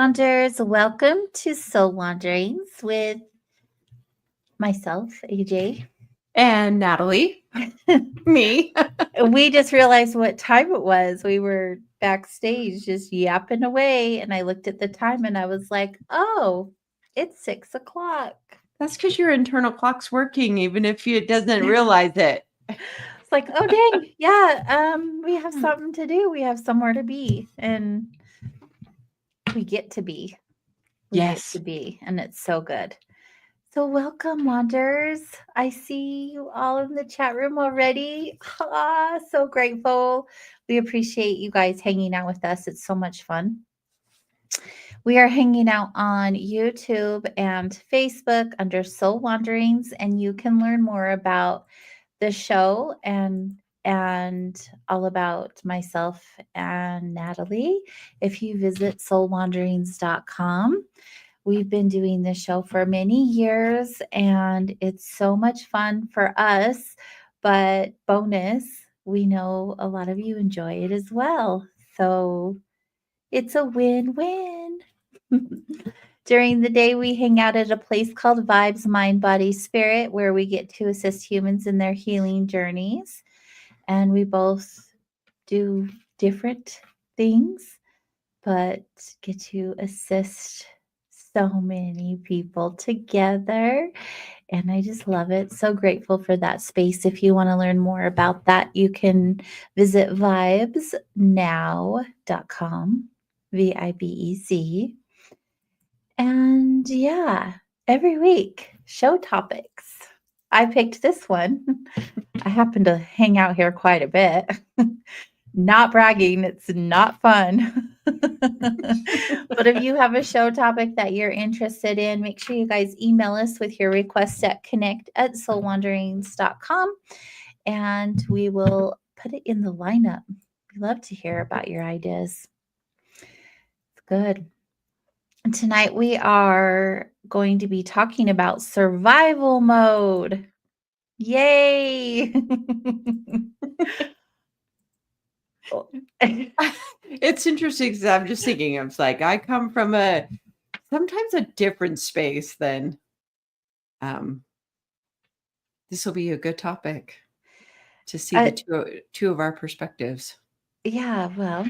Wanderers. Welcome to Soul Wanderings with myself, AJ. And Natalie, me. We just realized what time it was. We were backstage just yapping away, and I looked at the time and I was like, oh, it's 6 o'clock. That's because your internal clock's working, even if it doesn't realize it. It's like, oh, dang. Yeah, we have something to do. We have somewhere to be, and we get to be. We get Yes. to be, and it's so good. So, welcome, Wanderers. I see you all in the chat room already. Ah, so grateful. We appreciate you guys hanging out with us. It's so much fun. We are hanging out on YouTube and Facebook under Soul Wanderings, and you can learn more about the show and all about myself and Natalie if you visit soulwanderings.com. We've been doing this show for many years and it's so much fun for us. But bonus, we know a lot of you enjoy it as well. So it's a win win. During the day, we hang out at a place called Vibes Mind, Body, Spirit, where we get to assist humans in their healing journeys. And we both do different things, but get to assist so many people together. And I just love it. So grateful for that space. If you want to learn more about that, you can visit vibesnow.com, VIBEZ. And yeah, every week, show topics. I picked this one. I happen to hang out here quite a bit. Not bragging, it's not fun. But if you have a show topic that you're interested in, make sure you guys email us with your request at connect@soulwanderings.com and we will put it in the lineup. We love to hear about your ideas. It's good. Tonight we are going to be talking about survival mode. Yay! It's interesting because I'm just thinking, I'm like, I come from sometimes a different space than this will be a good topic to see the two of our perspectives. Yeah, well,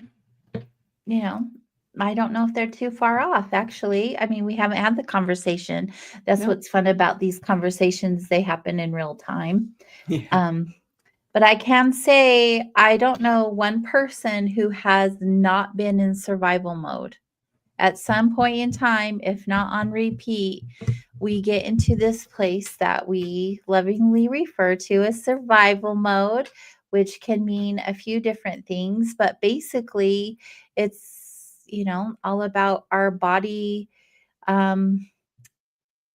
you know, I don't know if they're too far off, actually. I mean, we haven't had the conversation. That's No. what's fun about these conversations. They happen in real time. Yeah. But I can say I don't know one person who has not been in survival mode. At some point in time, if not on repeat, we get into this place that we lovingly refer to as survival mode, which can mean a few different things, but basically it's all about our body. I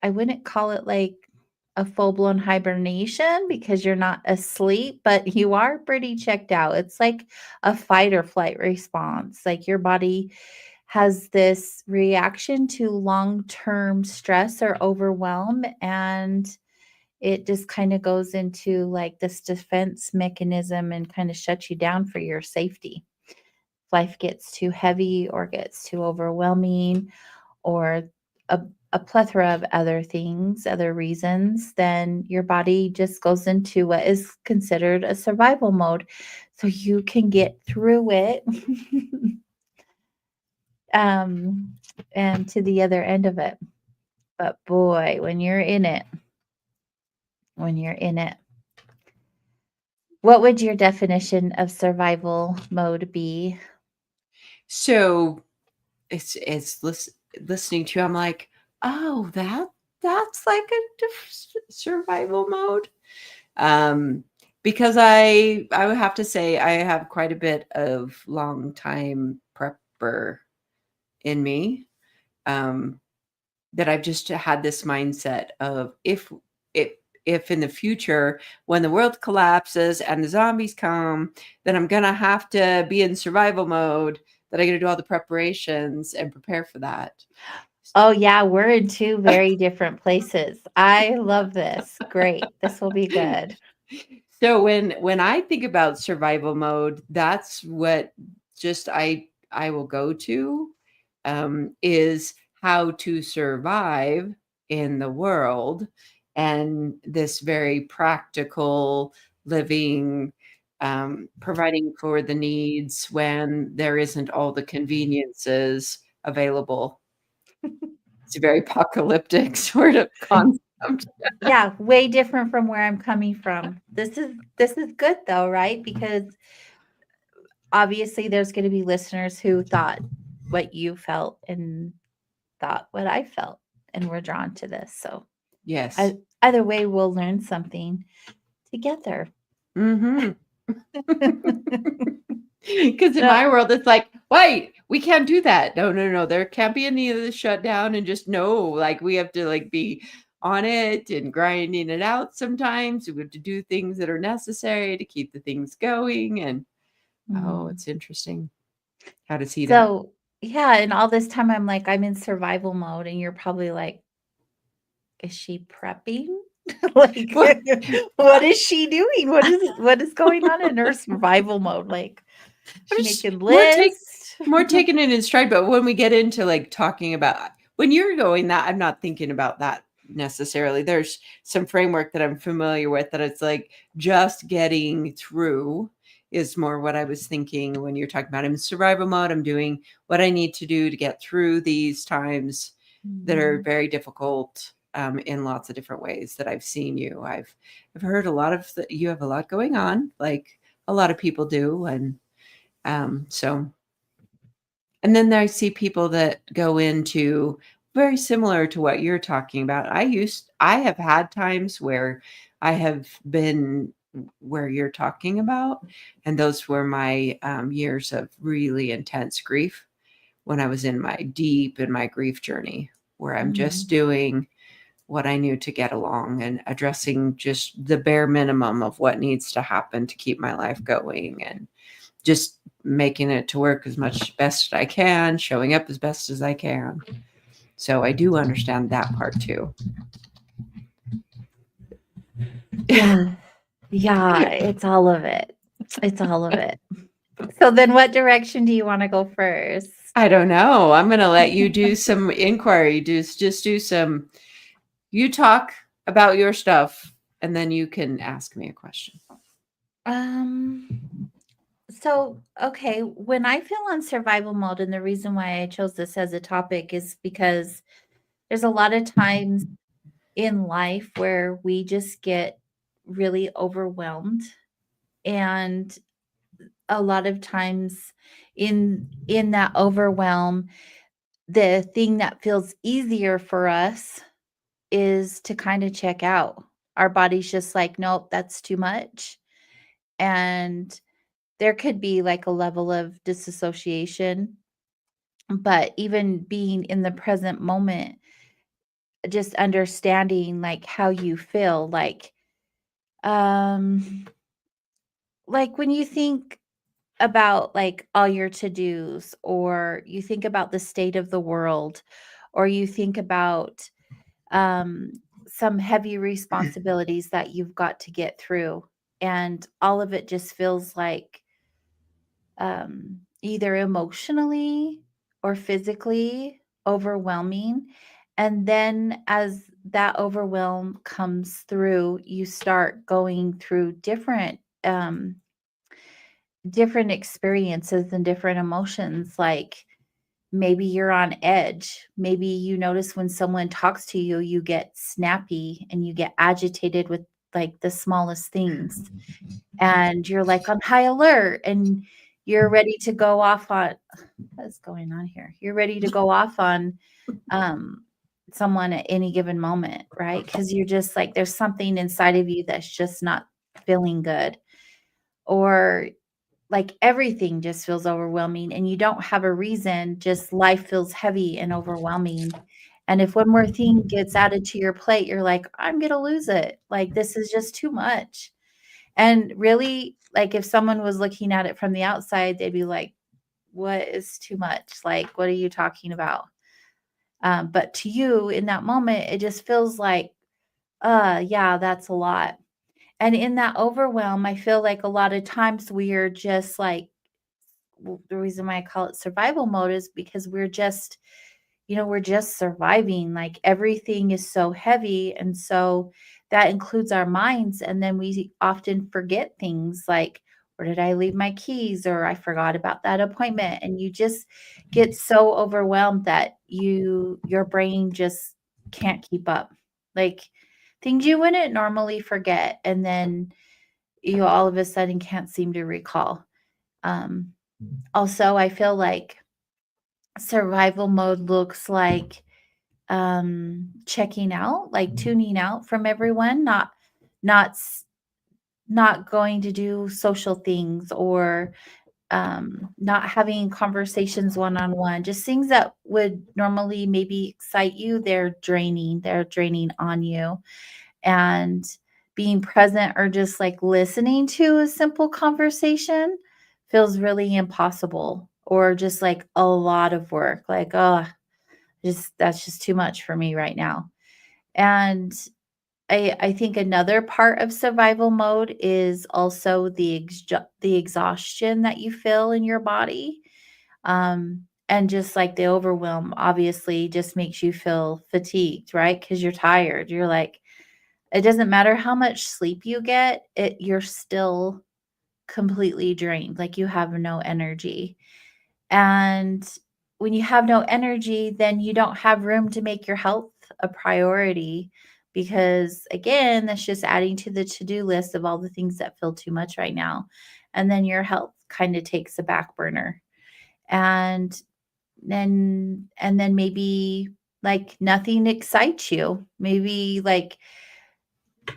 wouldn't call it like a full-blown hibernation because you're not asleep, but you are pretty checked out. It's like a fight or flight response. Like your body has this reaction to long-term stress or overwhelm, and it just kind of goes into like this defense mechanism and kind of shuts you down for your safety. Life gets too heavy or gets too overwhelming or a, a plethora of other things, other reasons, then your body just goes into what is considered a survival mode. So you can get through it and to the other end of it. But boy, when you're in it, what would your definition of survival mode be? So it's listening to you, I'm like, oh, that's like a survival mode. Because I would have to say I have quite a bit of long time prepper in me. That I've just had this mindset of if in the future when the world collapses and the zombies come, then I'm gonna have to be in survival mode, that I gotta do all the preparations and prepare for that. Oh yeah, we're in two very different places. I love this. Great. This will be good. So when I think about survival mode, that's what just I will go to. is how to survive in the world, and this very practical living, providing for the needs when there isn't all the conveniences available. It's a very apocalyptic sort of concept. Yeah, way different from where I'm coming from. This is good though, right? Because obviously there's going to be listeners who thought what you felt and thought what I felt and were drawn to this. So Yes. either way, we'll learn something together. Mm-hmm. Because in No, my world, it's like, wait, we can't do that. No, no, no. There can't be any of this shutdown, and just no, like we have to like be on it and grinding it out sometimes. We have to do things that are necessary to keep the things going. And oh, mm. it's interesting how to see that. So yeah, and all this time I'm like, I'm in survival mode, and you're probably like, is she prepping? Like, Well, what is she doing? What is going on in her survival mode? Like, she I'm just making lists? more taking it in stride. But when we get into like talking about when you're going that, I'm not thinking about that necessarily. There's some framework that I'm familiar with that it's like just getting through is more what I was thinking when you're talking about I'm in survival mode. I'm doing what I need to do to get through these times that are Mhm. very difficult, in lots of different ways that I've seen you. I've heard a lot of you have a lot going on, like a lot of people do, and so, and then I see people that go into very similar to what you're talking about. I have had times where I have been where you're talking about, and those were my years of really intense grief when I was in my grief journey, where I'm just Mhm. doing what I knew to get along and addressing just the bare minimum of what needs to happen to keep my life going, and just making it to work as much best I can, showing up as best as I can. So I do understand that part too. Yeah. Yeah, it's all of it. It's all of it. So then what direction do you wanna go first? I don't know. I'm going to let you do some inquiry. Just do some, you talk about your stuff and then you can ask me a question. Um, so, okay, when I feel on survival mode, and the reason why I chose this as a topic is because there's a lot of times in life where we just get really overwhelmed, and a lot of times in that overwhelm, the thing that feels easier for us is to kind of check out. Our body's just like, nope, that's too much. And there could be like a level of disassociation, but even being in the present moment, just understanding like how you feel, um like when you think about like all your to-dos, or you think about the state of the world, or you think about um some heavy responsibilities that you've got to get through, and all of it just feels like either emotionally or physically overwhelming. And then as that overwhelm comes through, you start going through different experiences and different emotions. Like maybe you're on edge. Maybe you notice when someone talks to you, you get snappy and you get agitated with like the smallest things, and you're like on high alert, and you're ready to go off on what's going on here. You're ready to go off on um, someone at any given moment, right? Because you're just like, there's something inside of you that's just not feeling good, or like everything just feels overwhelming and you don't have a reason, just life feels heavy and overwhelming. And if one more thing gets added to your plate, you're like, I'm going to lose it. Like, this is just too much. And really, like, if someone was looking at it from the outside, they'd be like, what is too much? Like, what are you talking about? But to you in that moment, it just feels like, yeah, that's a lot. And in that overwhelm, I feel like a lot of times we are just like, the reason why I call it survival mode is because we're just surviving. Like everything is so heavy. And so that includes our minds. And then we often forget things like, where did I leave my keys? Or I forgot about that appointment. And you just get so overwhelmed that your brain just can't keep up. Like things you wouldn't normally forget. And then you all of a sudden can't seem to recall. Um, Also, I feel like survival mode looks like checking out, like tuning out from everyone, not s- not going to do social things or not having conversations one on one, just things that would normally maybe excite you. They're draining on you. And being present or just like listening to a simple conversation feels really impossible or just like a lot of work. Like, oh, just that's just too much for me right now. And I think another part of survival mode is also the exhaustion that you feel in your body. And just like the overwhelm obviously just makes you feel fatigued, right? Because you're tired. You're like, it doesn't matter how much sleep you get, you're still completely drained, like you have no energy. And when you have no energy, then you don't have room to make your health a priority because, again, that's just adding to the to-do list of all the things that feel too much right now. And then your health kind of takes a back burner. And then maybe like nothing excites you. Maybe like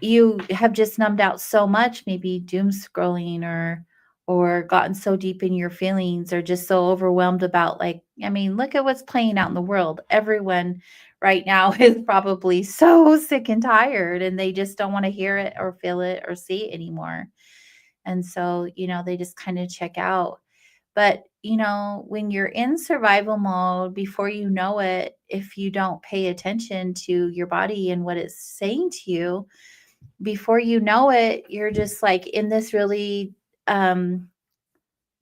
you have just numbed out so much, maybe doom scrolling or gotten so deep in your feelings or just so overwhelmed about like, I mean, look at what's playing out in the world. Everyone right now is probably so sick and tired and they just don't want to hear it or feel it or see it anymore. And so, they just kind of check out. But, when you're in survival mode, before you know it, if you don't pay attention to your body and what it's saying to you, before you know it, you're just like in this really, um,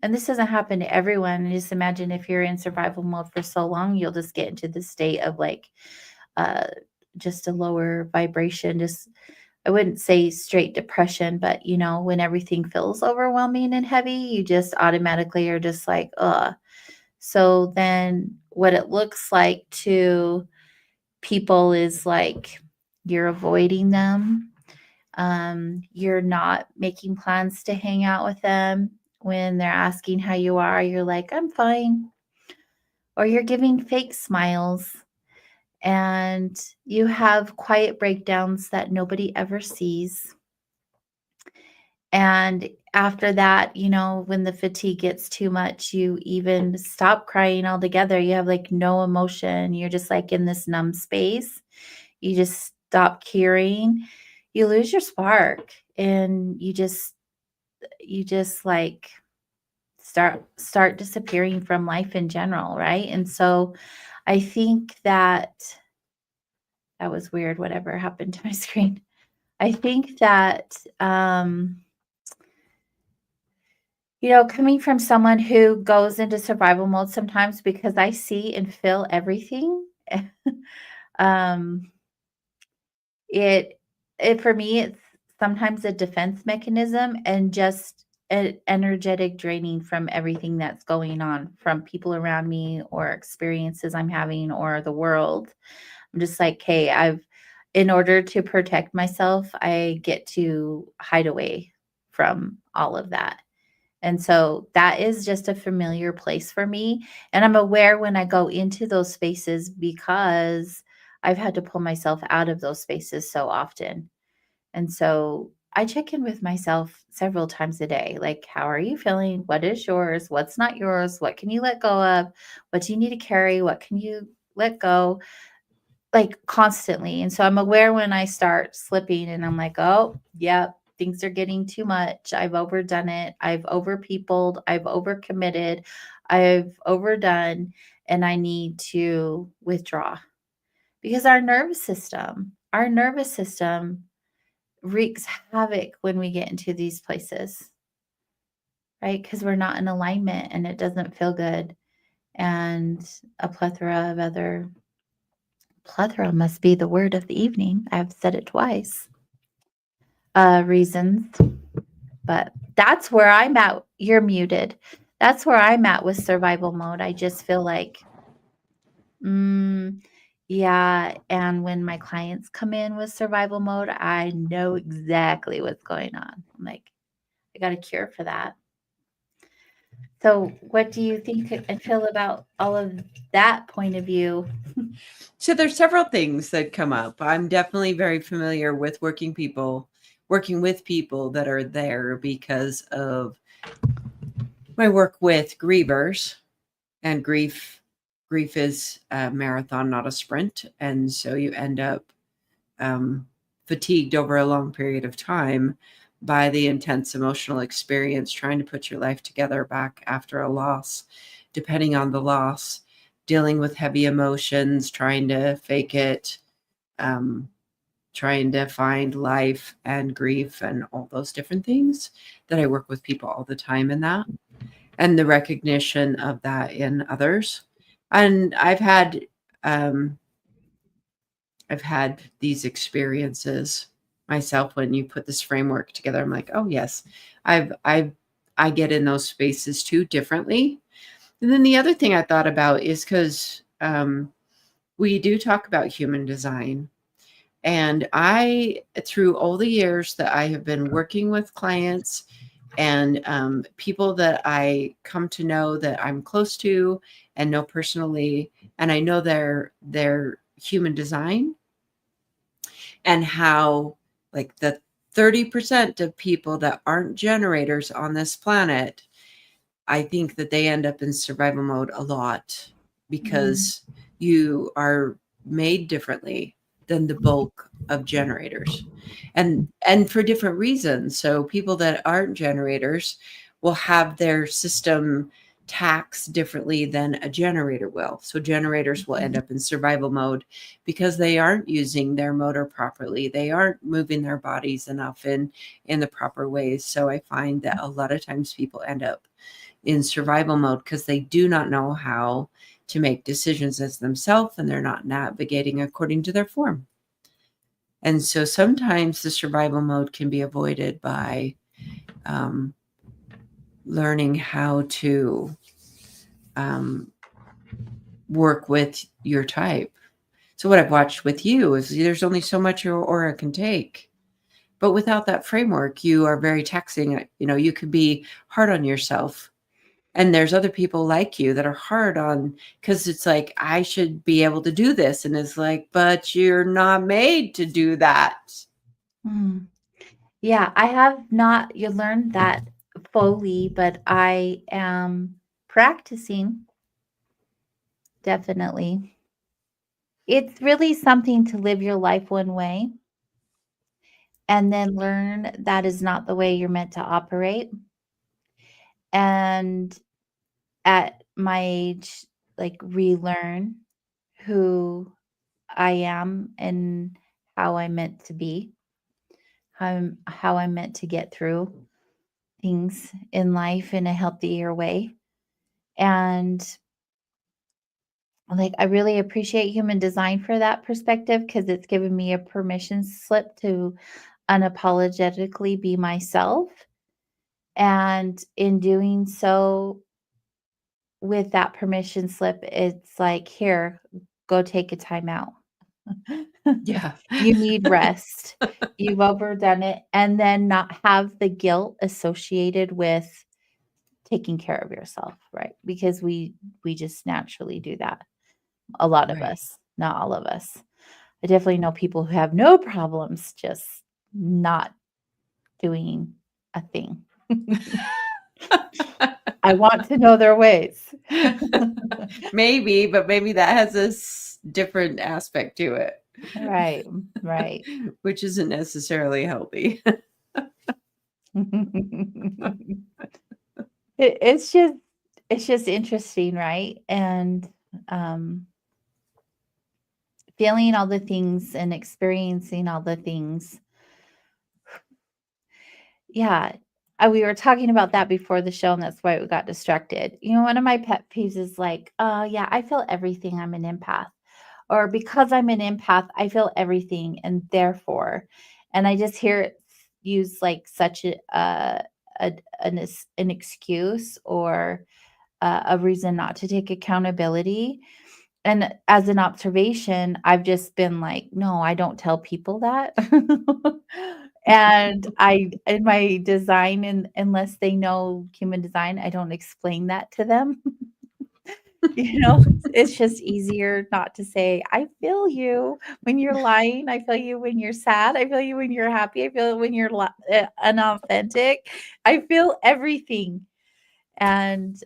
and this doesn't happen to everyone. Just imagine if you're in survival mode for so long, you'll just get into the state of like, uh, just a lower vibration. Just, I wouldn't say straight depression, but when everything feels overwhelming and heavy, you just automatically are just like, ugh. So then what it looks like to people is like you're avoiding them. You're not making plans to hang out with them. When they're asking how you are, you're like, I'm fine. Or you're giving fake smiles and you have quiet breakdowns that nobody ever sees. And after that, when the fatigue gets too much, you even stop crying altogether. You have like no emotion. You're just like in this numb space. You just stop caring. You lose your spark and you just like start disappearing from life in general, right? And so I think that was weird, whatever happened to my screen. I think that coming from someone who goes into survival mode sometimes because I see and feel everything, um, it for me, it's sometimes a defense mechanism and just an energetic draining from everything that's going on from people around me or experiences I'm having or the world. I'm just like, hey, in order to protect myself, I get to hide away from all of that. And so that is just a familiar place for me. And I'm aware when I go into those spaces because I've had to pull myself out of those spaces so often. And so I check in with myself several times a day. Like, how are you feeling? What is yours? What's not yours? What can you let go of? What do you need to carry? What can you let go? Like constantly. And so I'm aware when I start slipping and I'm like, oh, yep, things are getting too much. I've overdone it. I've overpeopled. I've overcommitted. I've overdone. And I need to withdraw because our nervous system wreaks havoc when we get into these places. right? Because we're not in alignment and it doesn't feel good. And a plethora must be the word of the evening. I've said it twice. Reasons, but that's where I'm at. You're muted. That's where I'm at with survival mode. I just feel like, mm, yeah. And when my clients come in with survival mode, I know exactly what's going on. I'm like, I got a cure for that. So, what do you think and feel about all of that point of view? So there's several things that come up. I'm definitely very familiar with working with people that are there because of my work with grievers, and grief is a marathon, not a sprint. And so you end up fatigued over a long period of time by the intense emotional experience trying to put your life together back after a loss, depending on the loss, dealing with heavy emotions, trying to fake it, trying to find life and grief and all those different things that I work with people all the time in that, and the recognition of that in others. And I've had these experiences myself. When you put this framework together, I'm like, oh yes, I get in those spaces too, differently. And then the other thing I thought about is because we do talk about human design. And through all the years that I have been working with clients and people that I come to know that I'm close to and know personally, and I know their human design, and how, like, the 30% of people that aren't generators on this planet, I think that they end up in survival mode a lot because you are made differently than the bulk of generators, and for different reasons. So people that aren't generators will have their system taxed differently than a generator will. So generators will end up in survival mode because they aren't using their motor properly. They aren't moving their bodies enough in the proper ways. So I find that a lot of times people end up in survival mode because they do not know how to make decisions as themselves, and they're not navigating according to their form. And so sometimes the survival mode can be avoided by learning how to work with your type. So what I've watched with you is there's only so much your aura can take. But without that framework, you are very taxing. You could be hard on yourself. And there's other people like you that are hard on, because it's like, I should be able to do this. And it's like, but you're not made to do that. Mm. Yeah, I have not you learned that fully, but I am practicing, definitely. It's really something to live your life one way and then learn that is not the way you're meant to operate. And at my age, like, relearn who I am and how I'm meant to be, how I'm meant to get through things in life in a healthier way. And like, I really appreciate human design for that perspective because it's given me a permission slip to unapologetically be myself. And in doing so, with that permission slip, it's like, here, go take a time out. Yeah. You need rest. You've overdone it. And then not have the guilt associated with taking care of yourself, right? Because we just naturally do that. A lot of Right. us, not all of us. I definitely know people who have no problems just not doing a thing. I want to know their ways. Maybe, but maybe that has a different aspect to it, Right, right. which isn't necessarily healthy. It's just interesting, right? And um, feeling all the things and experiencing all the things. Yeah, we were talking about that before the show, and that's why we got distracted. One of my pet peeves is like, yeah, I feel everything. I'm an empath. Or because I'm an empath, I feel everything, and therefore, and I just hear it used like such an excuse or a reason not to take accountability. And as an observation, I've just been like, no, I don't tell people that. And I in my design, and unless they know human design, I don't explain that to them. It's just easier not to say, I feel you when you're lying. I feel you when you're sad. I feel you when you're happy. I feel it when you're unauthentic. I feel everything. And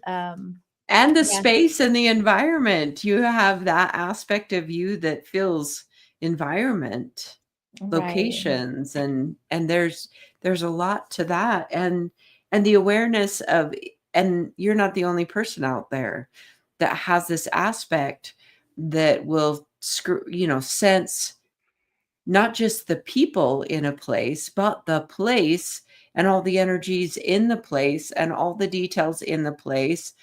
And the yeah, space and the environment. You have that aspect of you that feels environment, right. locations, and there's a lot to that. And the awareness of, and you're not the only person out there that has this aspect that will sense not just the people in a place, but the place and all the energies in the place and all the details in the place.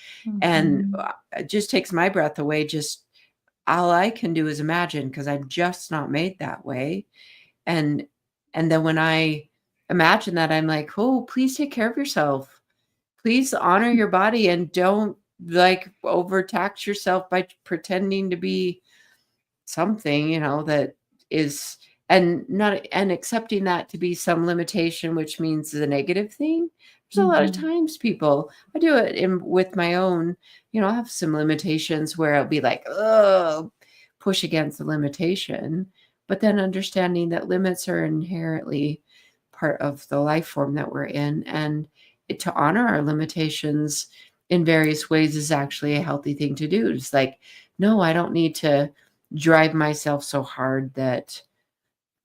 And Mhm. it just takes my breath away. Just all I can do is imagine, because I'm just not made that way. And then when I imagine that, I'm like, oh, please take care of yourself. Please honor your body and don't like overtax yourself by pretending to be something, that is, and not, and accepting that to be some limitation, which means the negative thing. There's a lot of Mhm. times I do it with my own, I have some limitations where I'll be like, oh, push against the limitation, but then understanding that limits are inherently part of the life form that we're in, and to honor our limitations in various ways is actually a healthy thing to do. It's like, no, I don't need to drive myself so hard that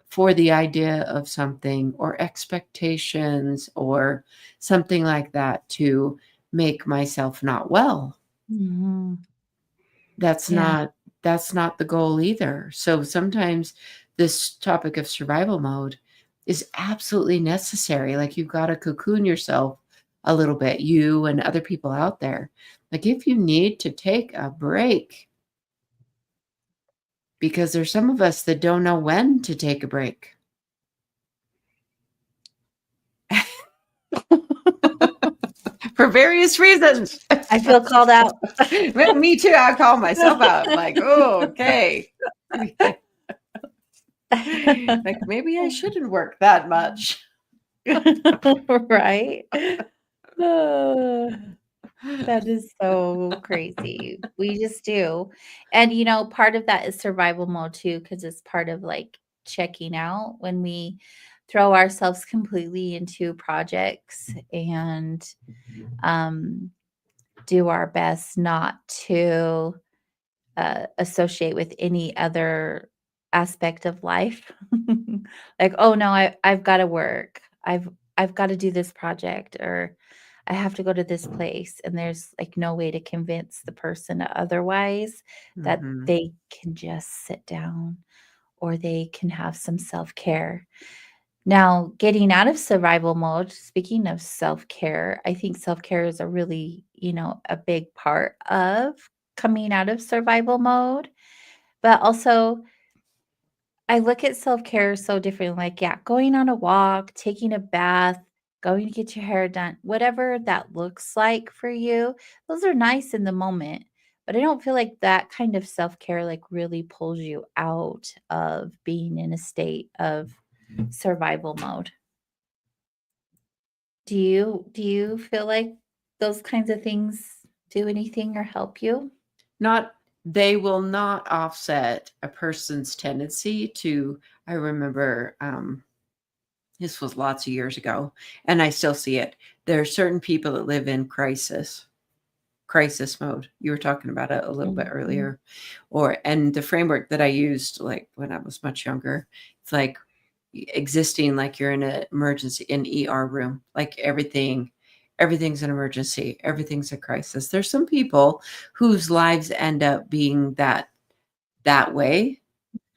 for the idea of something or expectations or something like that to make myself not well. Mhm. That's Yeah. not that's not the goal either. So sometimes this topic of survival mode is absolutely necessary. Like, you've got to cocoon yourself a little bit, you and other people out there. Like, if you need to take a break, because there's some of us that don't know when to take a break. For various reasons. I feel called out. Well, me too. I call myself out. Like, oh, okay. Like, maybe I shouldn't work that much. Right? Uh, that is so crazy. We just do. And, part of that is survival mode too, because it's part of like checking out when we throw ourselves completely into projects and um, do our best not to associate with any other aspect of life. Like, oh no, I've got to work. I've got to do this project, or I have to go to this place, and there's like no way to convince the person otherwise that Mhm. they can just sit down or they can have some self-care. Now, getting out of survival mode, speaking of self-care, I think self-care is a really, a big part of coming out of survival mode. But also, I look at self-care so differently. Like, yeah, going on a walk, taking a bath, going to get your hair done, whatever that looks like for you, those are nice in the moment. But I don't feel like that kind of self-care like really pulls you out of being in a state of survival mode. Do you feel like those kinds of things do anything or help you? Not They will not offset a person's tendency to, I remember, this was lots of years ago, and I still see it. There are certain people that live in crisis mode. You were talking about it a little bit Mhm. earlier. And the framework that I used, like when I was much younger, it's like existing like you're in an emergency in ER room, like everything's an emergency, everything's a crisis. There's some people whose lives end up being that way.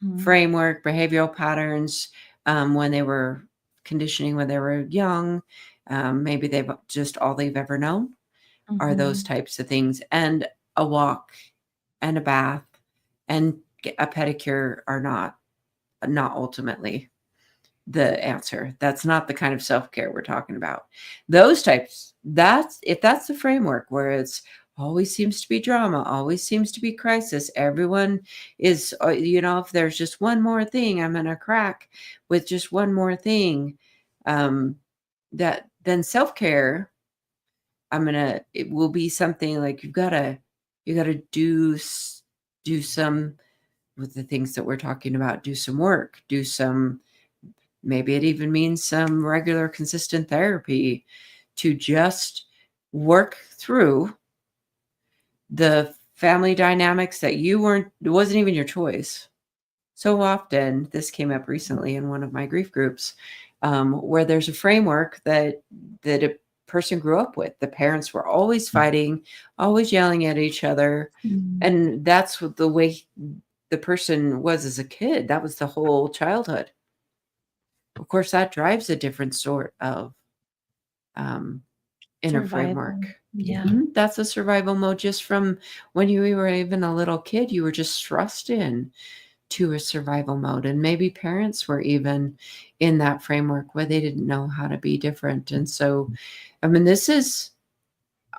Mhm. Framework, behavioral patterns, when they were conditioning when they were young, Maybe they've just all they've ever known are those Mhm. types of things. And a walk and a bath and a pedicure are not ultimately the answer. That's not the kind of self-care we're talking about. Those types, that's the framework where it's always seems to be drama, always seems to be crisis. Everyone is, if there's just one more thing, I'm gonna crack with just one more thing. That then self-care, it will be something like you gotta do some with the things that we're talking about, do some work, do some, maybe it even means some regular consistent therapy to just work through the family dynamics that it wasn't even your choice. So often, this came up recently in one of my grief groups, where there's a framework that a person grew up with. The parents were always fighting, always yelling at each other, Mm. and that's what the way the person was as a kid. That was the whole childhood. Of course, that drives a different sort of um, inner Survival. framework. Yeah. That's a survival mode just from when you were even a little kid. You were just thrust in to a survival mode. And maybe parents were even in that framework where they didn't know how to be different. And so, I mean, this is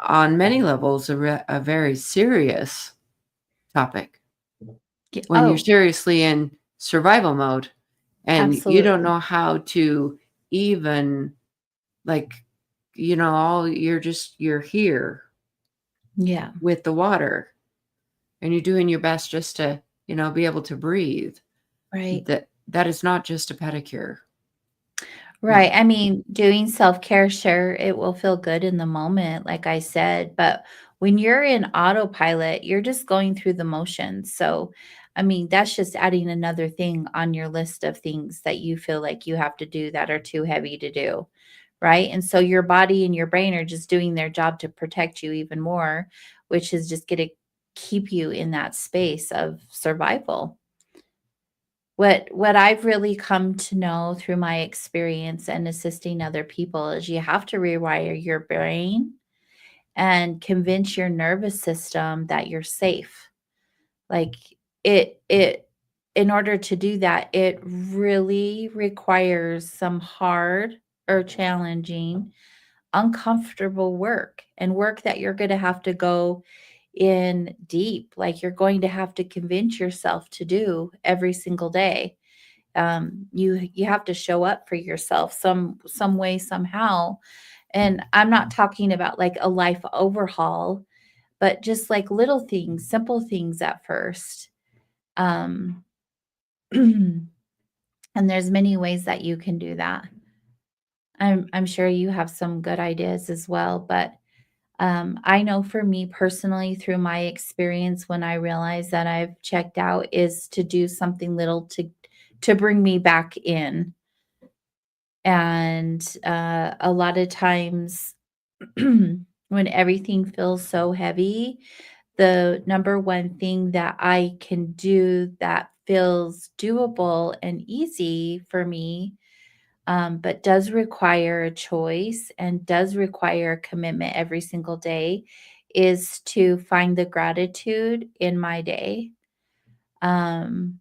on many levels a very serious topic. When you're Oh, seriously in survival mode and you don't absolutely. know how to even, like, all you're here Yeah. with the water and you're doing your best just to, be able to breathe. Right. That is not just a pedicure. No. Right. I mean, doing self-care, sure, it will feel good in the moment, like I said, but when you're in autopilot, you're just going through the motions. So, I mean, that's just adding another thing on your list of things that you feel like you have to do that are too heavy to do. Right. And so your body and your brain are just doing their job to protect you even more, which is just going to keep you in that space of survival. What I've really come to know through my experience and assisting other people is you have to rewire your brain and convince your nervous system that you're safe. Like it in order to do that, it really requires some hard or challenging, uncomfortable work and work that you're going to have to go in deep. Like you're going to have to convince yourself to do every single day. You have to show up for yourself some way somehow. And I'm not talking about like a life overhaul, but just like little things, simple things at first. um and there's many ways that you can do that. I'm sure you have some good ideas as well, but I know for me personally, through my experience, when I realize that I've checked out, is to do something little to bring me back in. And, a lot of times when everything feels so heavy, the number one thing that I can do that feels doable and easy for me, but does require a choice and does require a commitment every single day, is to find the gratitude in my day. Um,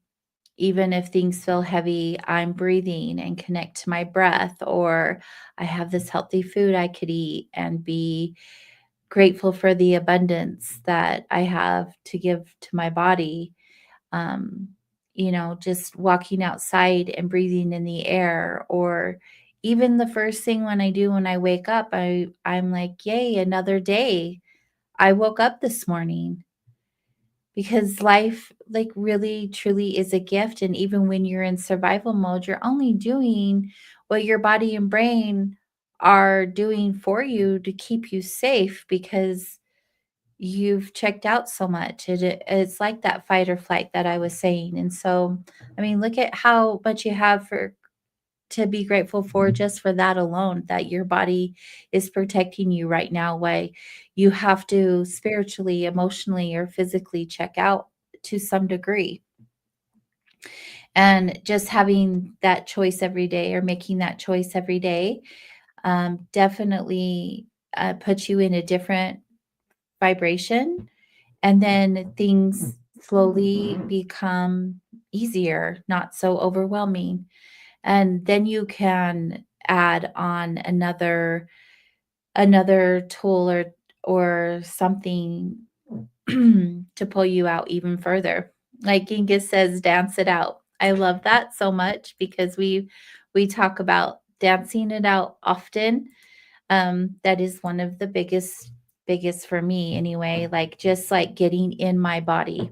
Even if things feel heavy, I'm breathing and connect to my breath, or I have this healthy food I could eat and be grateful for the abundance that I have to give to my body. Um, just walking outside and breathing in the air, or even the first thing when I do when I wake up, I'm like, yay, another day. I woke up this morning because life like really truly is a gift, and even when you're in survival mode, you're only doing what your body and brain are doing for you to keep you safe because you've checked out so much. It's like that fight or flight that I was saying. And so, I mean, look at how much you have for to be grateful for just for that alone, that your body is protecting you right now, while you have to spiritually, emotionally, or physically check out to some degree. And just having that choice every day or making that choice every day, definitely puts you in a different vibration. And then things slowly become easier, not so overwhelming. And then you can add on another tool or something to pull you out even further. Like Genghis says, dance it out. I love that so much because we talk about dancing it out often. That is one of the biggest for me anyway, like just like getting in my body.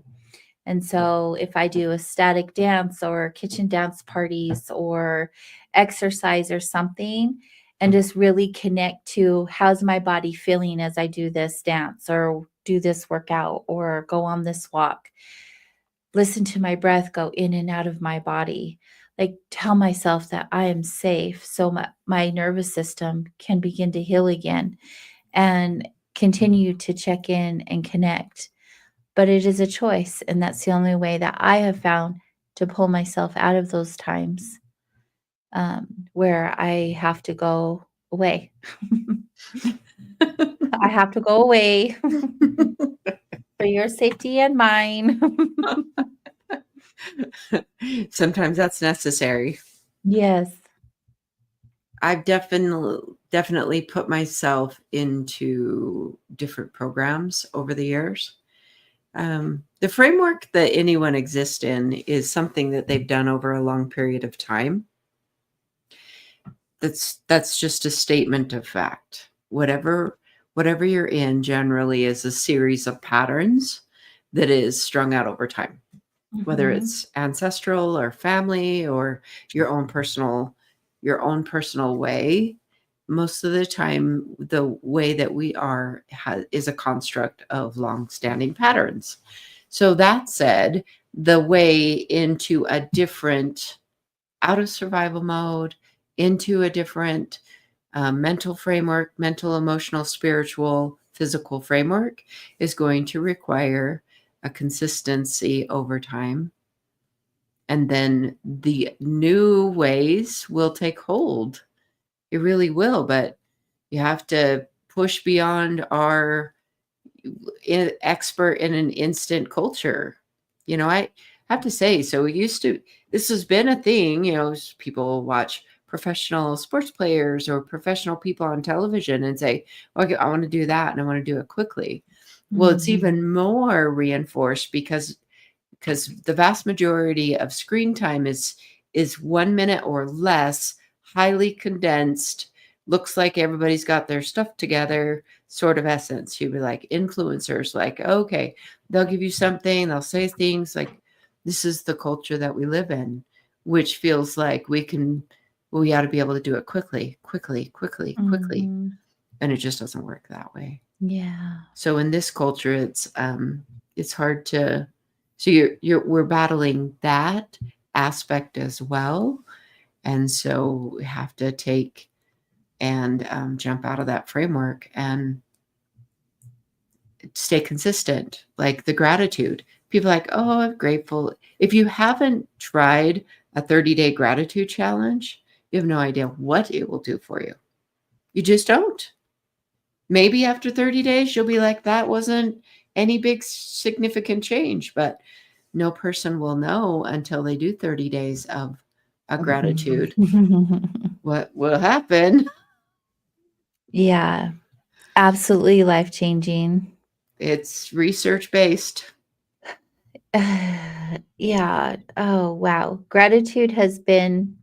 And so if I do a static dance or kitchen dance parties or exercise or something, and just really connect to how's my body feeling as I do this dance or do this workout or go on this walk, listen to my breath go in and out of my body, like tell myself that I am safe so my nervous system can begin to heal again and continue to check in and connect. But it is a choice, and that's the only way that I have found to pull myself out of those times, where I have to go away. I have to go away for your safety and mine. Sometimes that's necessary. Yes. I've definitely put myself into different programs over the years. The framework that anyone exists in is something that they've done over a long period of time. That's just a statement of fact. Whatever you're in generally is a series of patterns that is strung out over time, whether Mhm. it's ancestral or family or your own personal way. Most of the time, the way that we are is a construct of long-standing patterns. So that said, the way into a different out of survival mode, into a different mental framework, mental, emotional, spiritual, physical framework is going to require a consistency over time. And then the new ways will take hold. It really will, but you have to push beyond our expert in an instant culture. I have to say, so this has been a thing, people watch professional sports players or professional people on television and say, okay, I want to do that and I want to do it quickly. Well, it's Mhm. even more reinforced because the vast majority of screen time is 1 minute or less, highly condensed, looks like everybody's got their stuff together sort of essence. You'd be like influencers, like, okay, they'll give you something, they'll say things like, this is the culture that we live in, which feels like we ought to be able to do it quickly, quickly. Mhm. And it just doesn't work that way. Yeah. So in this culture, it's hard to. So we're battling that aspect as well, and so we have to take and jump out of that framework and stay consistent. Like the gratitude, people are like, oh, I'm grateful. If you haven't tried a 30-day gratitude challenge, you have no idea what it will do for you. You just don't. Maybe after 30 days, you'll be like, that wasn't any big significant change, but no person will know until they do 30 days of a gratitude what will happen. Yeah, absolutely life-changing. It's research based. Yeah. Oh, wow. Gratitude has been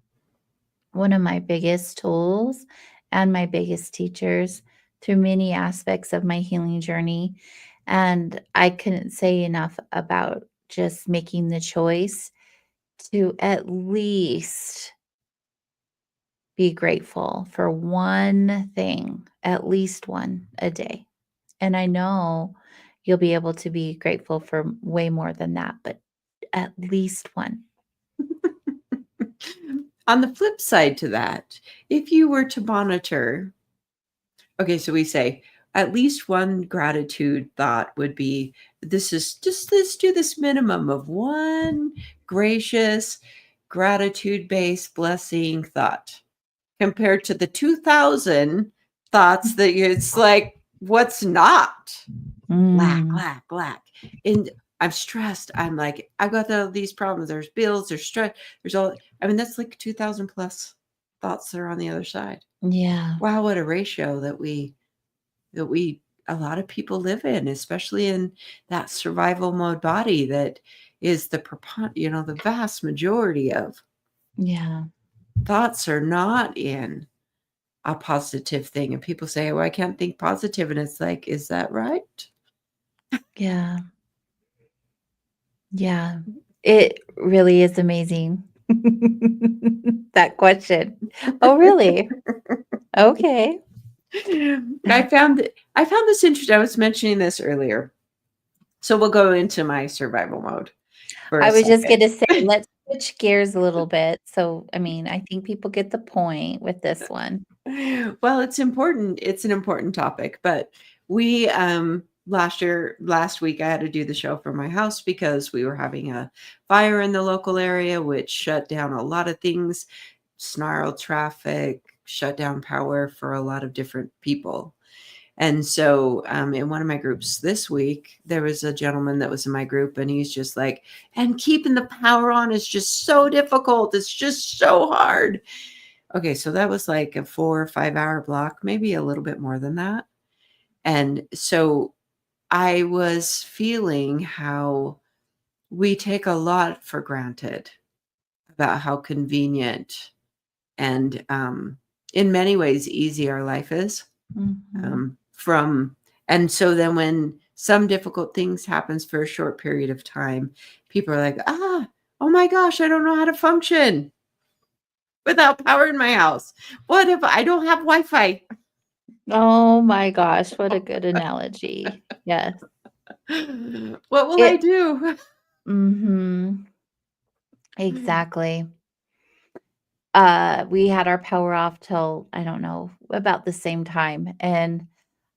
one of my biggest tools and my biggest teachers through many aspects of my healing journey. And I couldn't say enough about just making the choice to at least be grateful for one thing, at least one a day. And I know you'll be able to be grateful for way more than that, but at least one. On the flip side to that, if you were to monitor, okay, so we say at least one gratitude thought would be, this is just let's do this minimum of one gracious, gratitude based blessing thought. compared to the 2,000 thoughts that it's like, what's not? Black, Mm, black, black. And I'm stressed. I'm like, I've got all these problems. There's bills, there's stress, there's all, I mean, that's like 2,000 plus thoughts that are on the other side. yeah. Wow, what a ratio that a lot of people live in, especially in that survival mode body that is the vast majority of Yeah. thoughts are not in a positive thing. And people say, "Oh, I can't think positive." And it's like, is that right? Yeah. Yeah. It really is amazing. That question. Oh, really? Okay. I found this interesting. I was mentioning this earlier. So we'll go into my survival mode for a I was just second. gonna say, let's switch gears a little bit. So, I mean, I think people get the point with this one. Well, it's important. It's an important topic, but we last week I had to do the show from my house because we were having a fire in the local area, which shut down a lot of things, snarled traffic, shut down power for a lot of different people. And so, in one of my groups this week, there was a gentleman that was in my group, and he's just like, and keeping the power on is just so difficult. It's just so hard. Okay, so that was like a 4 or 5 hour block, maybe a little bit more than that. And so I was feeling how we take a lot for granted about how convenient and in many ways easy our life is. Mhm. From and so then when some difficult things happens for a short period of time, people are like, oh my gosh, I don't know how to function without power in my house. What if I don't have Wi-Fi? Oh my gosh, what a good analogy. Yes. What will I It do? Mhm. Exactly. We had our power off till, I don't know, about the same time, and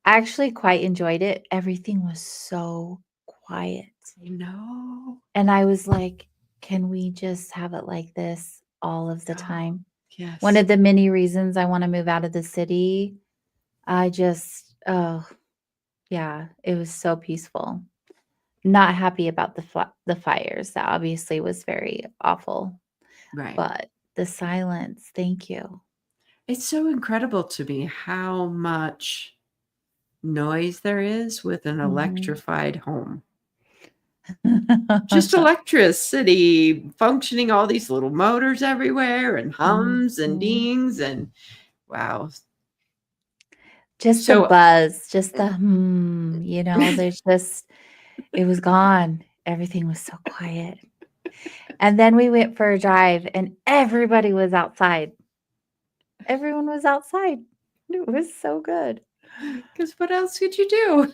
I actually quite enjoyed it. Everything was so quiet, I know. and I was like, "Can we just have it like this all of the Oh, time?" One yes. of the many reasons I wanna move out of the city, I just oh, yeah, it was so peaceful. Not happy about the fires, that obviously was very awful, Right. but the silence, thank you. It's so incredible to me how much noise there is with an Mhm. electrified home. Just electricity functioning, all these little motors everywhere and hums and Mhm. dings and wow. Just the So buzz, just the, there's just it was gone. Everything was so quiet. And then we went for a drive and everybody was outside. Everyone was outside. It was so good. because what else could you do?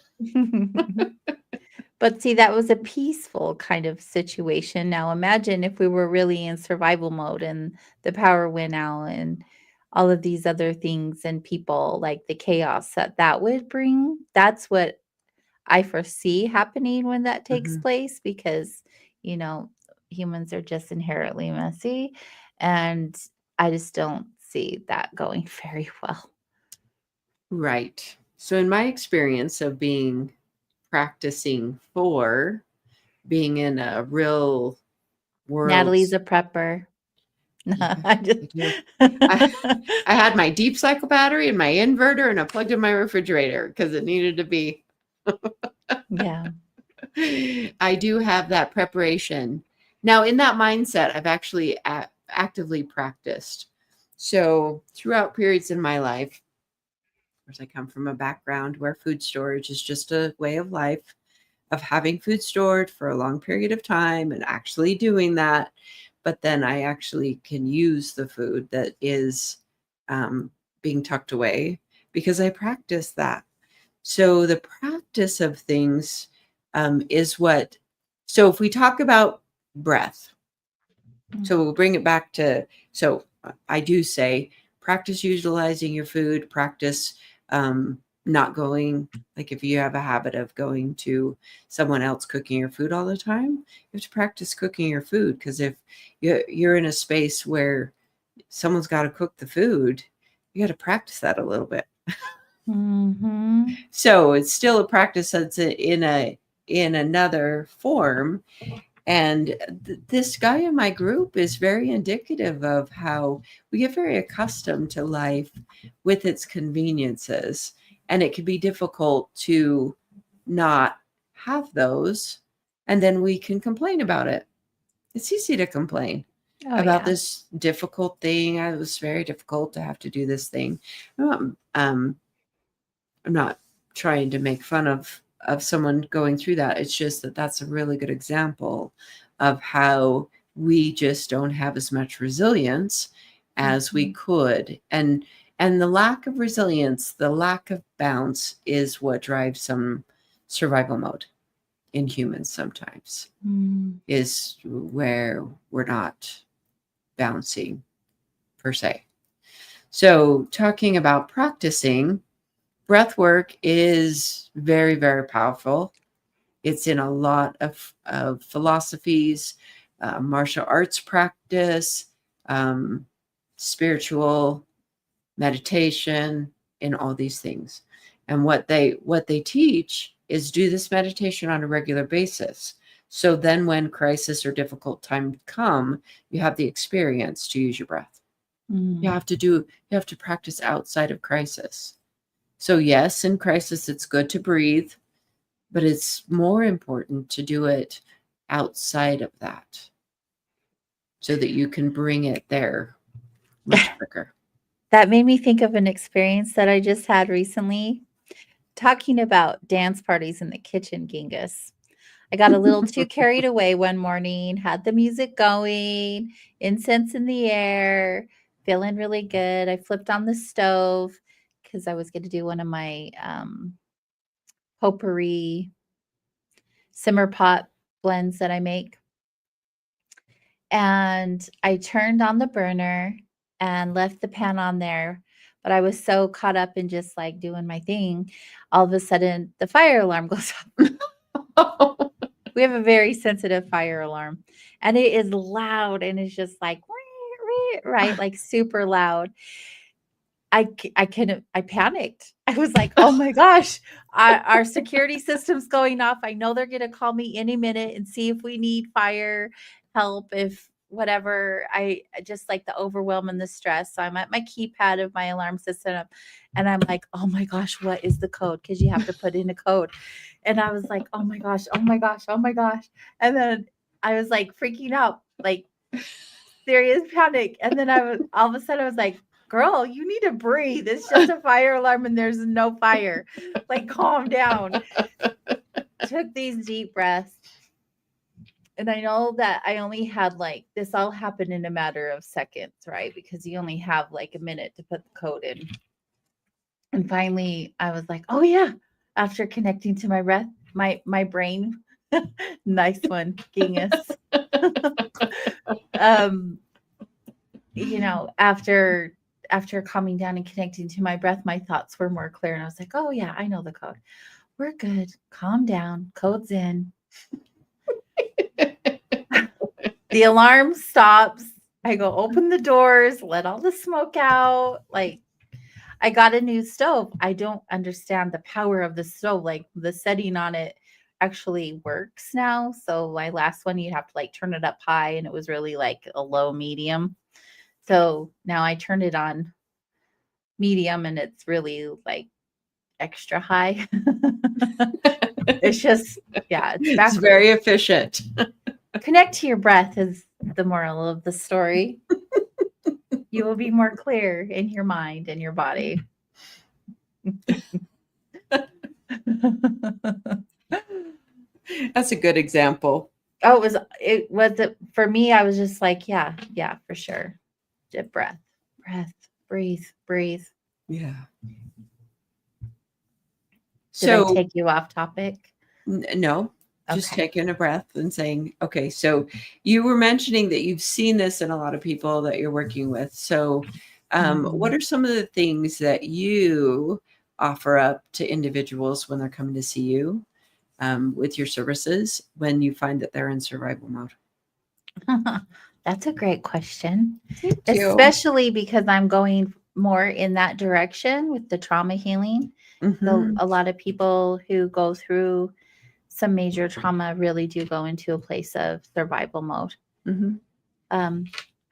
But see, that was a peaceful kind of situation. Now imagine if we were really in survival mode and the power went out and all of these other things and people, like the chaos that that would bring. That's what I foresee happening when that takes Mhm. place because, you know, humans are just inherently messy, and I just don't see that going very well. Right. So in my experience of practicing for being in a real world. Natalie's a prepper. No, Yeah, I just I do. I I had my deep cycle battery and my inverter, and I plugged in my refrigerator because it needed to be. Yeah. I do have that preparation. Now, in that mindset, I've actually actively practiced. So, throughout periods in my life, of course, I come from a background where food storage is just a way of life of having food stored for a long period of time and actually doing that. But then I actually can use the food that is um, being tucked away because I practice that. So the practice of things is what. So if we talk about breath, Mm, so we'll bring it back to. So I do say practice utilizing your food, practice not going, like if you have a habit of going to someone else cooking your food all the time, you have to practice cooking your food because if you're in a space where someone's got to cook the food, you got to practice that a little bit. Mm-hmm. So it's still a practice that's in another form. And this guy in my group is very indicative of how we get very accustomed to life with its conveniences. And it can be difficult to not have those. And then we can complain about it. It's easy to complain about this difficult thing. It was very difficult to have to do this thing. I'm not trying to make fun of someone going through that. It's just that that's a really good example of how we just don't have as much resilience as we could. And the lack of resilience, the lack of bounce is what drives some survival mode in humans sometimes, is where we're not bouncing per se. So talking about practicing, breath work is very, very powerful. It's in a lot of philosophies, martial arts practice, spiritual meditation, and all these things. And what they teach is do this meditation on a regular basis. So then when crisis or difficult time come, you have the experience to use your breath. You have to practice outside of crisis. So yes, in crisis, it's good to breathe, but it's more important to do it outside of that so that you can bring it there much quicker. That made me think of an experience that I just had recently, talking about dance parties in the kitchen, Genghis. I got a little too carried away one morning, had the music going, incense in the air, feeling really good. I flipped on the stove because I was going to do one of my potpourri simmer pot blends that I make. And I turned on the burner and left the pan on there. But I was so caught up in just like doing my thing. All of a sudden, the fire alarm goes off. We have a very sensitive fire alarm, and it is loud, and it's just like, right, like super loud. I panicked. I was like, oh my gosh, our security system's going off. I know they're going to call me any minute and see if we need fire help, if whatever. I just like the overwhelm and the stress. So I'm at my keypad of my alarm system, and I'm like, oh my gosh, what is the code? Because you have to put in a code. And I was like, oh my gosh, oh my gosh, oh my gosh. And then I was like freaking out, like serious panic. And then all of a sudden I was like, girl, you need to breathe. It's just a fire alarm and there's no fire. Like, calm down. Took these deep breaths. And I know that I only had like, this all happened in a matter of seconds, right? Because you only have like a minute to put the code in. And finally I was like, oh yeah. After connecting to my breath, my brain, nice one, Genghis. You know, after calming down and connecting to my breath, my thoughts were more clear. And I was like, oh yeah, I know the code. We're good. Calm down. Code's in. The alarm stops. I go open the doors, let all the smoke out. Like, I got a new stove. I don't understand the power of the stove. Like, the setting on it actually works now. So my last one, you'd have to like turn it up high, and it was really like a low medium. So now I turned it on medium, and it's really like extra high. It's just, yeah, It's very efficient. Connect to your breath is the moral of the story. You will be more clear in your mind and your body. That's a good example. Oh, it was for me. I was just like, yeah, for sure. Deep breath, breathe. Yeah. Did I take you off topic? No, just taking a breath and saying, okay, so you were mentioning that you've seen this in a lot of people that you're working with. So what are some of the things that you offer up to individuals when they're coming to see you with your services when you find that they're in survival mode? That's a great question. Especially because I'm going more in that direction with the trauma healing. Mhm. A lot of people who go through some major trauma really do go into a place of survival mode. Mhm. Um,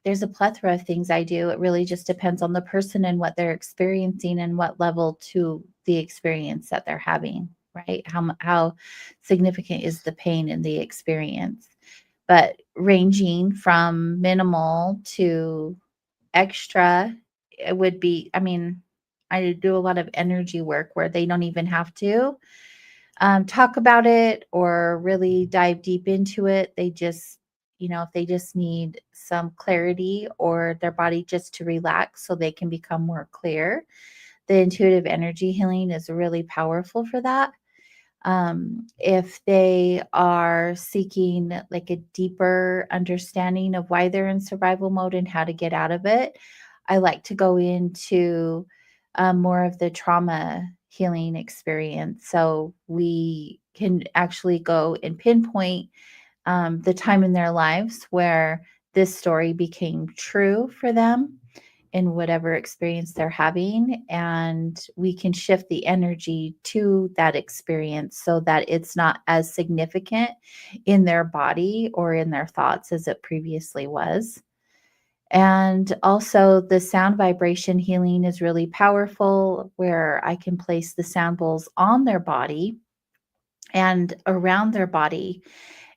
there's a plethora of things I do. It really just depends on the person and what they're experiencing and what level to the experience that they're having, right? How significant is the pain in the experience? But ranging from minimal to extra, it would be, I mean, I do a lot of energy work where they don't even have to talk about it or really dive deep into it. They just, if they just need some clarity or their body just to relax so they can become more clear, the intuitive energy healing is really powerful for that. If they are seeking like a deeper understanding of why they're in survival mode and how to get out of it, I like to go into more of the trauma healing experience. So we can actually go and pinpoint the time in their lives where this story became true for them in whatever experience they're having. And we can shift the energy to that experience so that it's not as significant in their body or in their thoughts as it previously was. And also, the sound vibration healing is really powerful, where I can place the sound bowls on their body and around their body,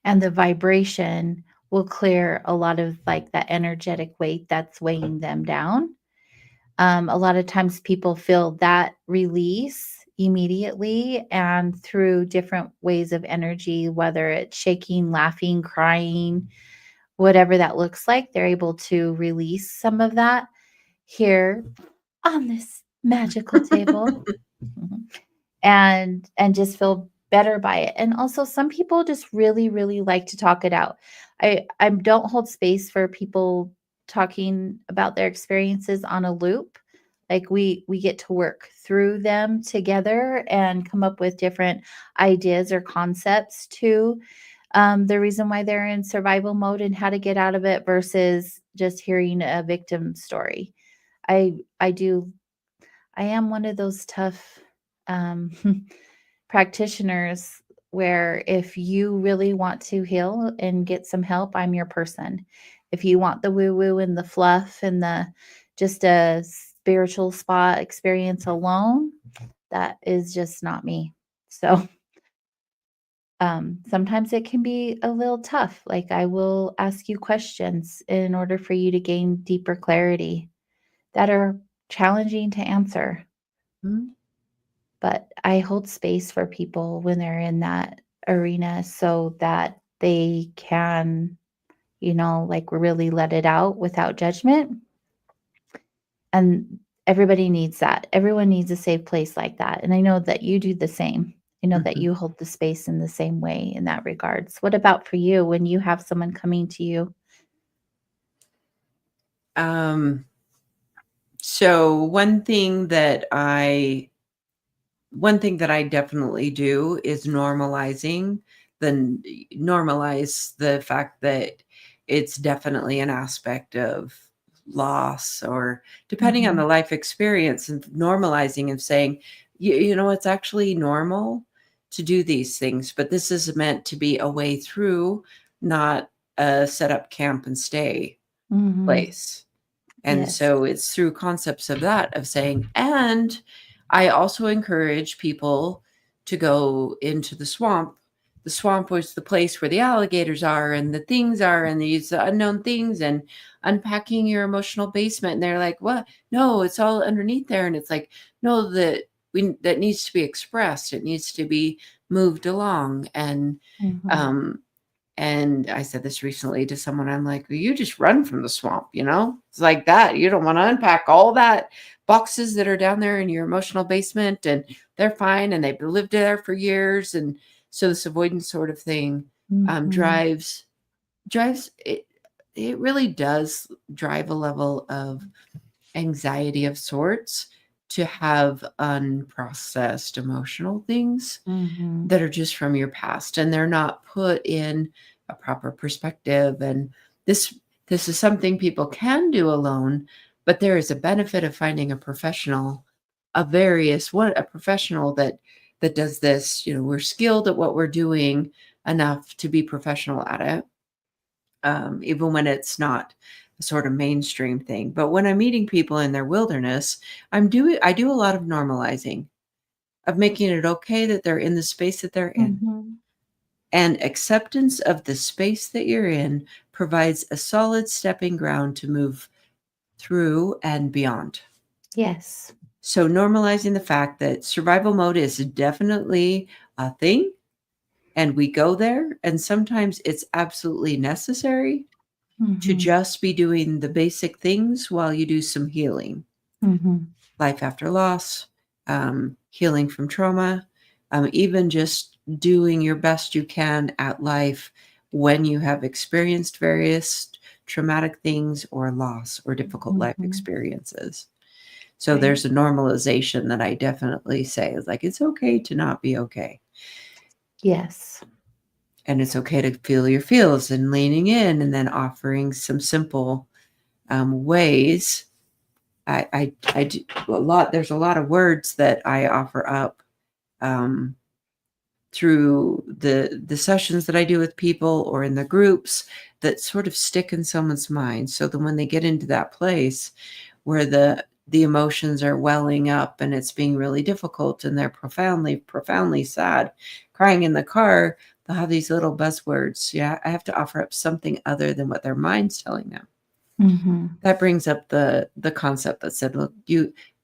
and the vibration will clear a lot of like that energetic weight that's weighing them down. A lot of times people feel that release immediately and through different ways of energy, whether it's shaking, laughing, crying, whatever that looks like, they're able to release some of that here on this magical table. Mhm. And just feel better by it. And also some people just really, really like to talk it out. I don't hold space for people talking about their experiences on a loop. Like we get to work through them together and come up with different ideas or concepts to the reason why they're in survival mode and how to get out of it versus just hearing a victim story. I do I am one of those tough um, practitioners where if you really want to heal and get some help, I'm your person. If you want the woo woo and the fluff and the just a spiritual spa experience alone, that is just not me. So sometimes it can be a little tough. Like I will ask you questions in order for you to gain deeper clarity that are challenging to answer. Mhm. But I hold space for people when they're in that arena so that they can, like really let it out without judgment. And everybody needs that. Everyone needs a safe place like that. And I know that you do the same. I know that Mhm. you hold the space in the same way in that regards. What about for you when you have someone coming to you? Um, so one thing that I definitely do is normalize the fact that it's definitely an aspect of loss, or depending on Mhm. the life experience, and normalizing and saying, it's actually normal to do these things, but this is meant to be a way through, not a set up camp and stay Mhm. place. And Yes. so it's through concepts of that, of saying, and I also encourage people to go into the swamp. The swamp was the place where the alligators are and the things are and these unknown things, and unpacking your emotional basement. And they're like, what? No, it's all underneath there. And it's like, no, that needs to be expressed. It needs to be moved along. Mhm. Um, and I said this recently to someone. I'm like, well, you just run from the swamp, It's like that. You don't want to unpack all that boxes that are down there in your emotional basement, and they're fine and they've lived there for years. And so this avoidance sort of thing Mhm. drives it. It really does drive a level of anxiety of sorts to have unprocessed emotional things Mhm. that are just from your past, and they're not put in a proper perspective. And this this is something people can do alone, But there is a benefit of finding a professional, a professional that does this. We're skilled at what we're doing enough to be professional at it, even when it's not a sort of mainstream thing. But when I'm meeting people in their wilderness, I do a lot of normalizing, of making it okay that they're in the space that they're in. Mhm. And acceptance of the space that you're in provides a solid stepping ground to move through and beyond. Yes. So normalizing the fact that survival mode is definitely a thing, and we go there, and sometimes it's absolutely necessary to Mhm. just be doing the basic things while you do some healing. Mhm. Life after loss, healing from trauma, even just doing your best you can at life when you have experienced various traumatic things or loss or difficult life Mhm. experiences. So Right. there's a normalization that I definitely say is like, it's okay to not be okay. Yes. And it's okay to feel your feels, and leaning in and then offering some simple ways. I do a lot. There's a lot of words that I offer up um, through the sessions that I do with people or in the groups that sort of stick in someone's mind. So that when they get into that place where the emotions are welling up and it's being really difficult and they're profoundly sad, crying in the car, they'll have these little buzzwords. Yeah, I have to offer up something other than what their mind's telling them. Mhm. That brings up the concept that said, look,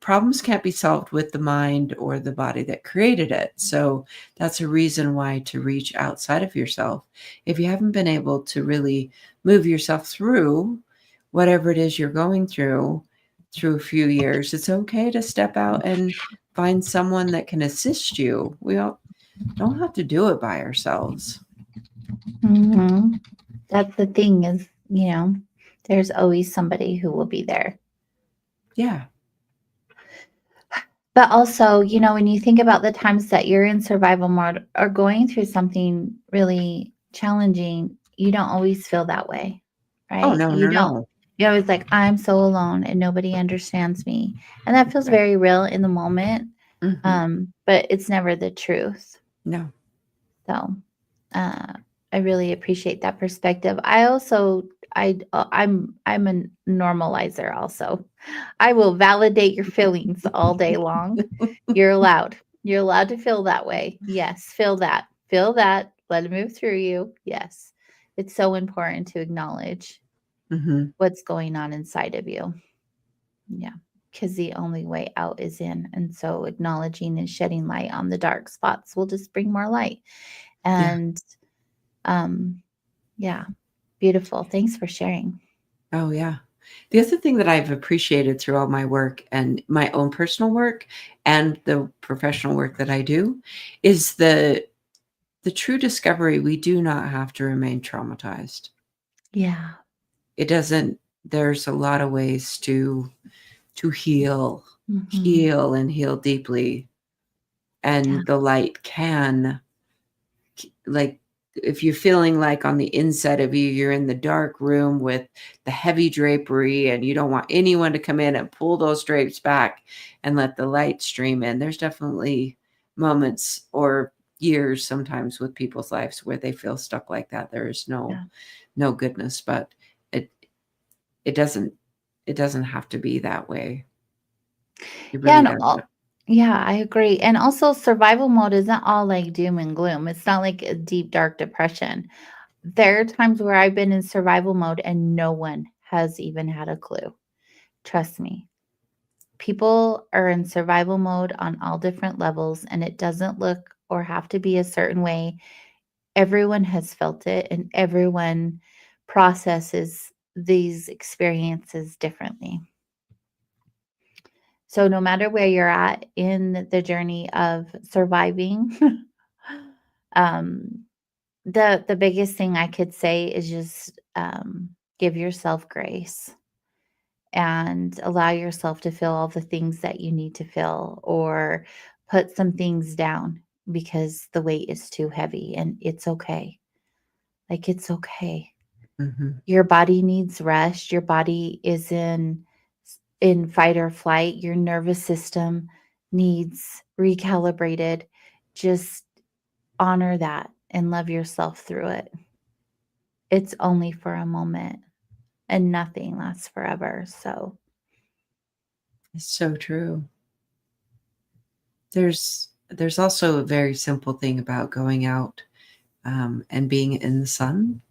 problems can't be solved with the mind or the body that created it. So that's a reason why to reach outside of yourself. If you haven't been able to really move yourself through whatever it is you're going through a few years, it's okay to step out and find someone that can assist you. We all don't have to do it by ourselves. Mhm. That's the thing is, there's always somebody who will be there. Yeah. But also, when you think about the times that you're in survival mode or going through something really challenging, you don't always feel that way, Oh, right? no, You no, don't. no. You're always like, I'm so alone and nobody understands me. And that feels Right. very real in the moment. Hmm. But it's never the truth. No. So uh, I really appreciate that perspective. I also I'm a normalizer also. I will validate your feelings all day long. You're allowed. You're allowed to feel that way. Yes, feel that. Feel that. Let it move through you. Yes. It's so important to acknowledge Hmm. what's going on inside of you. Yeah. Because the only way out is in. And so acknowledging and shedding light on the dark spots will just bring more light. Yeah. And um, yeah, beautiful. Thanks for sharing. Oh, yeah. The other thing that I've appreciated through all my work and my own personal work and the professional work that I do is the true discovery we do not have to remain traumatized. Yeah. It doesn't There's a lot of ways to heal, Hmm. heal and heal deeply. Yeah. And the light can, like, if you're feeling like on the inside of you you're in the dark room with the heavy drapery and you don't want anyone to come in and pull those drapes back and let the light stream in, there's definitely moments or years sometimes with people's lives where they feel stuck like that. There is Yeah. no goodness, but it it doesn't it doesn't have to be that way. It Yeah. really And doesn't. yeah, I agree. And also, survival mode isn't all like doom and gloom. It's not like a deep, dark depression. There are times where I've been in survival mode and no one has even had a clue. Trust me. People are in survival mode on all different levels, and it doesn't look or have to be a certain way. Everyone has felt it, and everyone processes these experiences differently. So, no matter where you're at in the journey of surviving, um, the biggest thing I could say is just give yourself grace and allow yourself to feel all the things that you need to feel, or put some things down because the weight is too heavy, and it's okay. Like, it's okay. Hmm. Your body needs rest. Your body in fight or flight, your nervous system needs recalibrated. Just honor that and love yourself through it. It's only for a moment and nothing lasts forever. So It's so true. There's also a very simple thing about going out and being in the sun.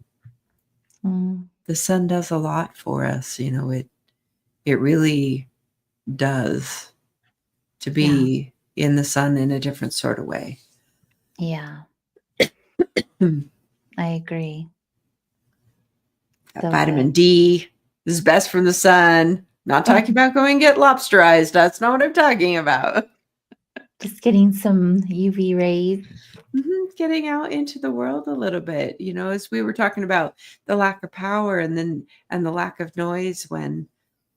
The sun does a lot for us. It really does, to be in the sun in a different sort of way. Yeah. I agree. So vitamin D is best from the sun. Not talking about going and get lobsterized. That's not what I'm talking about. Just getting some UV rays. Getting out into the world a little bit, as we were talking about the lack of power and the lack of noise when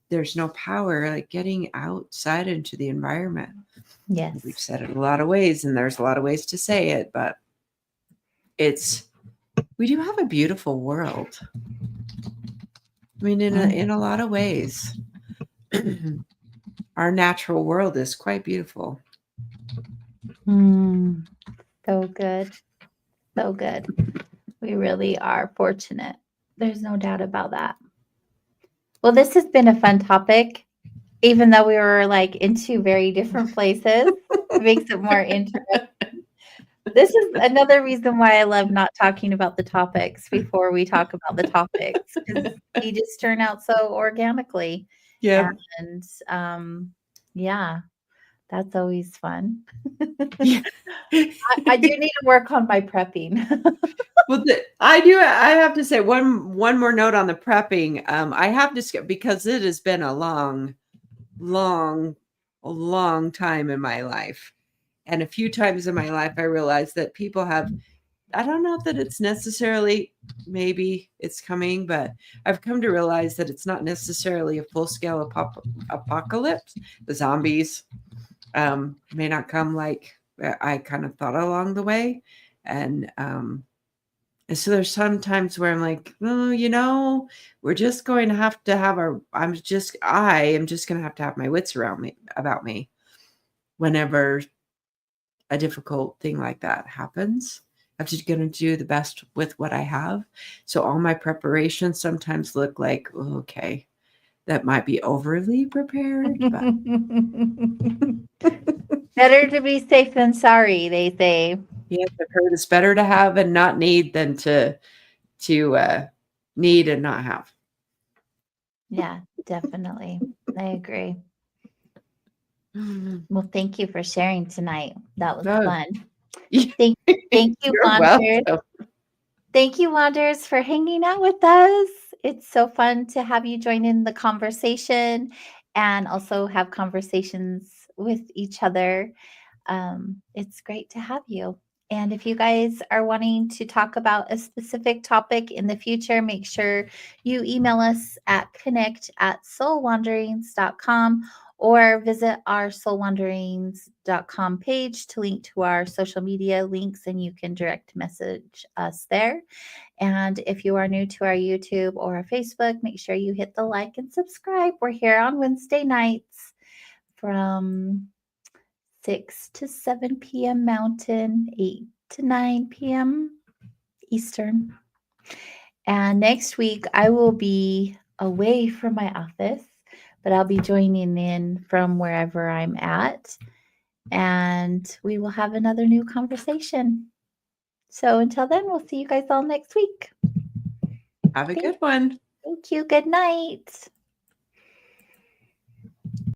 there's no power, like getting outside into the environment. Yes. We've said it a lot of ways, and there's a lot of ways to say it, but we do have a beautiful world. I mean, in a lot of ways, our natural world is quite beautiful. So good. So good. We really are fortunate. There's no doubt about that. Well, this has been a fun topic, even though we were like in two very different places. It makes it more interesting. This is another reason why I love not talking about the topics before we talk about the topics, because they just turn out so organically. Yeah. And yeah, that's always fun. Yeah. I do need to work on my prepping. Well, I have to say one more note on the prepping. I have to, because it has been a long time in my life. And a few times in my life, I realized that people have, I don't know that it's necessarily, maybe it's coming, but I've come to realize that it's not necessarily a full-scale apocalypse. The zombies may not come like I kind of thought along the way. And so there's some times where I'm like, oh, we're just going to have I am just going to have my wits about me whenever a difficult thing like that happens. I'm just going to do the best with what I have. So all my preparations sometimes look like, okay, that might be overly prepared, but better to be safe than sorry, they say. Yes, I've heard it's better to have and not need than to need and not have. Yeah, definitely. I agree. Well, thank you for sharing tonight. That was fun. Thank you, Wanderers. Thank you, Wanderers, for hanging out with us. It's so fun to have you join in the conversation and also have conversations with each other. It's great to have you. And if you guys are wanting to talk about a specific topic in the future, make sure you email us at connect@soulwanderings.com or visit our soulwanderings.com page to link to our social media links, and you can direct message us there. And if you are new to our YouTube or our Facebook, make sure you hit the like and subscribe. We're here on Wednesday nights from 6 to 7 p.m. Mountain, 8 to 9 p.m. Eastern. And next week, I will be away from my office, but I'll be joining in from wherever I'm at. And we will have another new conversation. So until then, we'll see you guys all next week. Have a good one. Thank you. Good night.